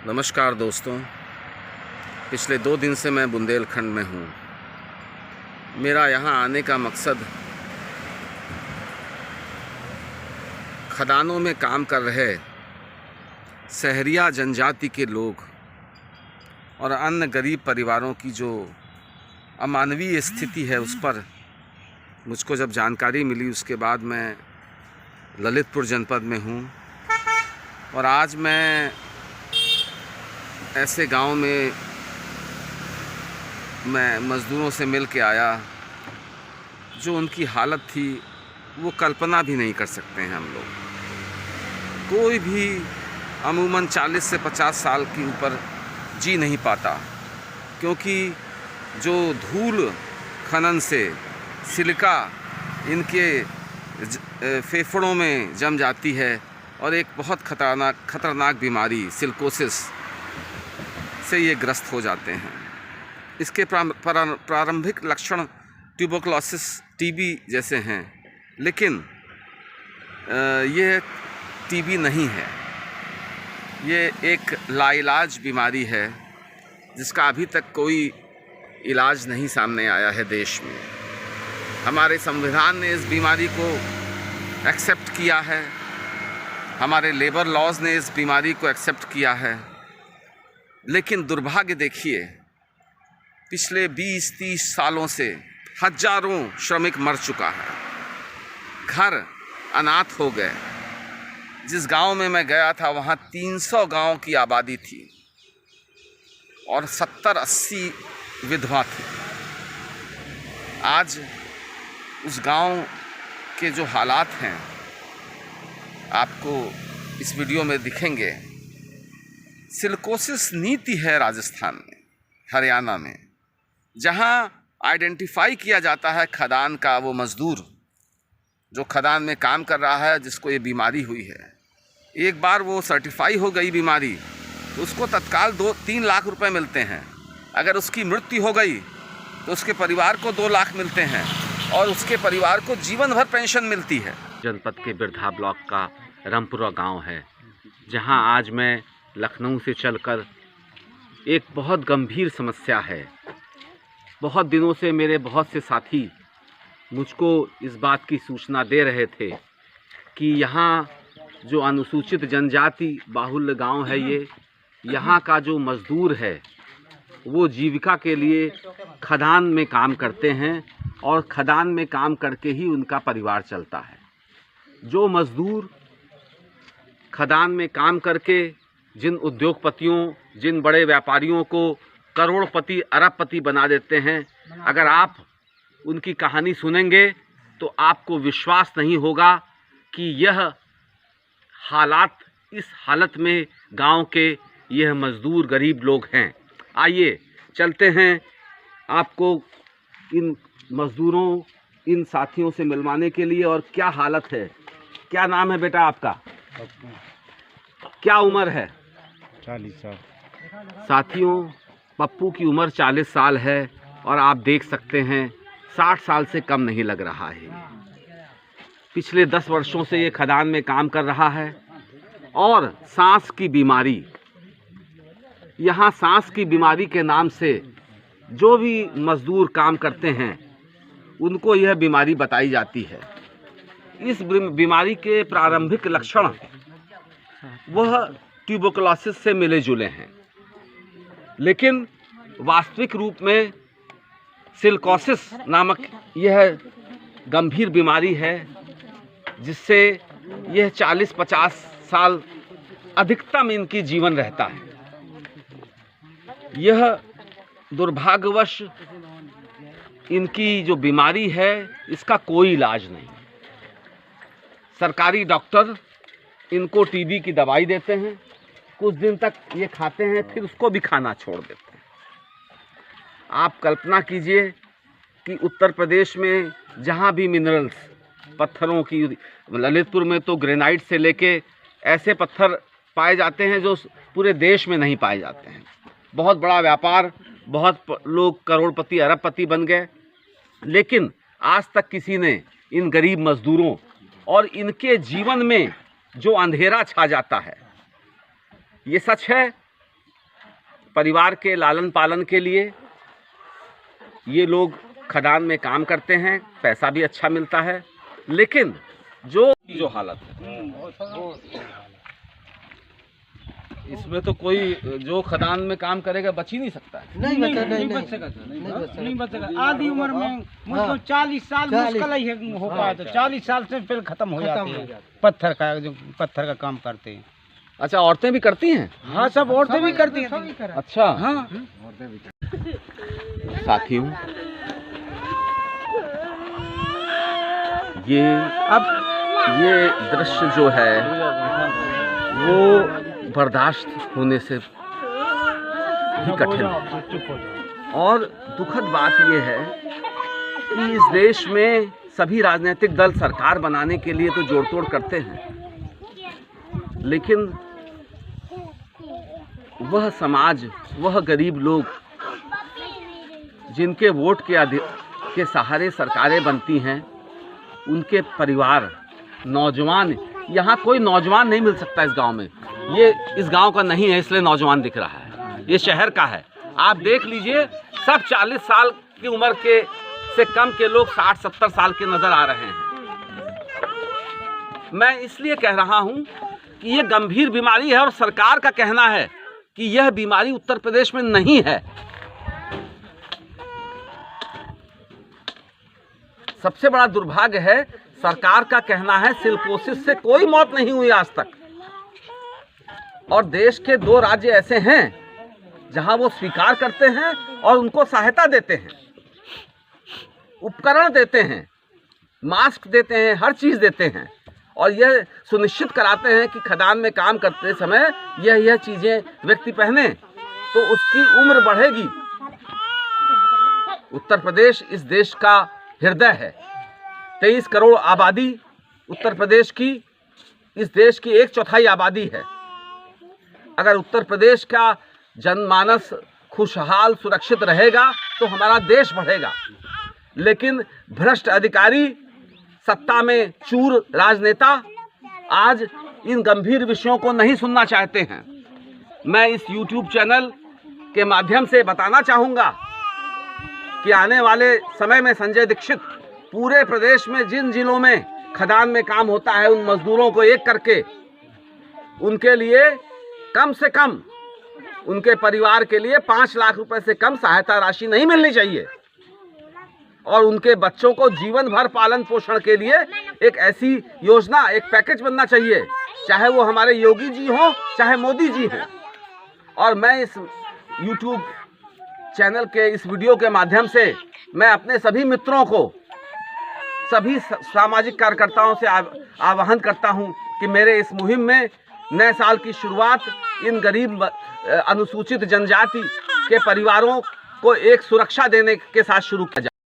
नमस्कार दोस्तों, पिछले 2 दिन से मैं बुंदेलखंड में हूँ। मेरा यहाँ आने का मकसद खदानों में काम कर रहे सहरिया जनजाति के लोग और अन्य गरीब परिवारों की जो अमानवीय स्थिति है उस पर मुझको जब जानकारी मिली, उसके बाद मैं ललितपुर जनपद में हूँ और आज मैं ऐसे गांव में मैं मज़दूरों से मिल के आया जो उनकी हालत थी वो कल्पना भी नहीं कर सकते हैं हम लोग। कोई भी अमूमन 40 से 50 साल के ऊपर जी नहीं पाता, क्योंकि जो धूल खनन से सिलिका इनके फेफड़ों में जम जाती है और एक बहुत खतरनाक बीमारी सिलिकोसिस से ये ग्रस्त हो जाते हैं। इसके प्रारंभिक लक्षण ट्यूबरकुलोसिस टीबी जैसे हैं, लेकिन ये टीबी नहीं है। ये एक लाइलाज बीमारी है जिसका अभी तक कोई इलाज नहीं सामने आया है देश में। हमारे संविधान ने इस बीमारी को एक्सेप्ट किया है, हमारे लेबर लॉज ने इस बीमारी को एक्सेप्ट किया है, लेकिन दुर्भाग्य देखिए, पिछले 20-30 सालों से हजारों श्रमिक मर चुका है, घर अनाथ हो गए। जिस गांव में मैं गया था वहाँ 300 गांव की आबादी थी और 70-80 विधवा थी। आज उस गांव के जो हालात हैं आपको इस वीडियो में दिखेंगे। सिलिकोसिस नीति है राजस्थान में, हरियाणा में, जहां आइडेंटिफाई किया जाता है खदान का वो मज़दूर जो खदान में काम कर रहा है, जिसको ये बीमारी हुई है। एक बार वो सर्टिफाई हो गई बीमारी तो उसको तत्काल 2-3 लाख रुपए मिलते हैं। अगर उसकी मृत्यु हो गई तो उसके परिवार को 2 लाख मिलते हैं और उसके परिवार को जीवन भर पेंशन मिलती है। जनपद के बिरधा ब्लॉक का रामपुरा गांव है, जहां आज मैं लखनऊ से चलकर एक बहुत गंभीर समस्या है। बहुत दिनों से मेरे बहुत से साथी मुझको इस बात की सूचना दे रहे थे कि यहाँ जो अनुसूचित जनजाति बाहुल्य गांव है, ये यहाँ का जो मज़दूर है वो जीविका के लिए खदान में काम करते हैं और खदान में काम करके ही उनका परिवार चलता है। जो मज़दूर खदान में काम करके जिन उद्योगपतियों, जिन बड़े व्यापारियों को करोड़पति अरबपति बना देते हैं, अगर आप उनकी कहानी सुनेंगे तो आपको विश्वास नहीं होगा कि यह हालात, इस हालत में गांव के यह मज़दूर गरीब लोग हैं। आइए चलते हैं आपको इन मज़दूरों, इन साथियों से मिलवाने के लिए। और क्या हालत है, क्या नाम है बेटा आपका, क्या उम्र है? 40 साल। साथियों, पप्पू की उम्र 40 साल है और आप देख सकते हैं 60 साल से कम नहीं लग रहा है। पिछले 10 वर्षों से ये खदान में काम कर रहा है और सांस की बीमारी, यहाँ सांस की बीमारी के नाम से जो भी मज़दूर काम करते हैं उनको यह बीमारी बताई जाती है। इस बीमारी के प्रारंभिक लक्षण वह ट्यूबरकुलोसिस से मिले जुले हैं, लेकिन वास्तविक रूप में सिलिकोसिस नामक यह गंभीर बीमारी है जिससे यह 40-50 साल अधिकतम इनकी जीवन रहता है। यह दुर्भाग्यवश इनकी जो बीमारी है इसका कोई इलाज नहीं। सरकारी डॉक्टर इनको टीबी की दवाई देते हैं, कुछ दिन तक ये खाते हैं, फिर उसको भी खाना छोड़ देते हैं। आप कल्पना कीजिए कि उत्तर प्रदेश में जहाँ भी मिनरल्स, पत्थरों की, ललितपुर में तो ग्रेनाइट से लेके ऐसे पत्थर पाए जाते हैं जो पूरे देश में नहीं पाए जाते हैं। बहुत बड़ा व्यापार, बहुत लोग करोड़पति अरबपति बन गए, लेकिन आज तक किसी ने इन गरीब मज़दूरों और इनके जीवन में जो अंधेरा छा जाता है, ये सच है परिवार के लालन पालन के लिए ये लोग खदान में काम करते हैं, पैसा भी अच्छा मिलता है, लेकिन जो हालत है इसमें तो कोई जो खदान में काम करेगा बच ही नहीं सकता है। नहीं बच सका। आधी उम्र में मुझको 40 साल मुश्किल ही हो पाया, तो 40 साल से फिर खत्म हो जाते हैं। पत्थर का काम करते हैं। अच्छा, औरतें भी करती हैं? हाँ, सब औरतें भी करती हैं। अच्छा, हाँ, साथियों, ये दृश्य जो है वो बर्दाश्त होने से भी कठिन है। और दुखद बात यह है कि इस देश में सभी राजनीतिक दल सरकार बनाने के लिए तो जोड़ तोड़ करते हैं, लेकिन वह समाज, वह गरीब लोग जिनके वोट के सहारे सरकारें बनती हैं, उनके परिवार, नौजवान, यहाँ कोई नौजवान नहीं मिल सकता इस गांव में। ये इस गांव का नहीं है, इसलिए नौजवान दिख रहा है, ये शहर का है। आप देख लीजिए, सब 40 साल की उम्र के से कम के लोग 60-70 साल के नज़र आ रहे हैं। मैं इसलिए कह रहा हूँ कि ये गंभीर बीमारी है और सरकार का कहना है कि यह बीमारी उत्तर प्रदेश में नहीं है। सबसे बड़ा दुर्भाग्य है, सरकार का कहना है सिलिकोसिस से कोई मौत नहीं हुई आज तक। और देश के 2 राज्य ऐसे हैं जहां वो स्वीकार करते हैं और उनको सहायता देते हैं, उपकरण देते हैं, मास्क देते हैं, हर चीज़ देते हैं, और यह सुनिश्चित कराते हैं कि खदान में काम करते समय यह चीज़ें व्यक्ति पहने तो उसकी उम्र बढ़ेगी। उत्तर प्रदेश इस देश का हृदय है। 23 करोड़ आबादी उत्तर प्रदेश की, इस देश की 1/4 आबादी है। अगर उत्तर प्रदेश का जनमानस खुशहाल सुरक्षित रहेगा तो हमारा देश बढ़ेगा। लेकिन भ्रष्ट अधिकारी, सत्ता में चूर राजनेता आज इन गंभीर विषयों को नहीं सुनना चाहते हैं। मैं इस YouTube चैनल के माध्यम से बताना चाहूँगा कि आने वाले समय में संजय दीक्षित पूरे प्रदेश में जिन जिलों में खदान में काम होता है, उन मजदूरों को एक करके उनके लिए कम से कम, उनके परिवार के लिए 5 लाख रुपए से कम सहायता राशि नहीं मिलनी चाहिए, और उनके बच्चों को जीवन भर पालन पोषण के लिए एक ऐसी योजना, एक पैकेज बनना चाहिए, चाहे वो हमारे योगी जी हों, चाहे मोदी जी हैं। और मैं इस YouTube चैनल के इस वीडियो के माध्यम से मैं अपने सभी मित्रों को, सभी सामाजिक कार्यकर्ताओं से आह्वान करता हूं कि मेरे इस मुहिम में नए साल की शुरुआत इन गरीब अनुसूचित जनजाति के परिवारों को एक सुरक्षा देने के साथ शुरू किया जाए।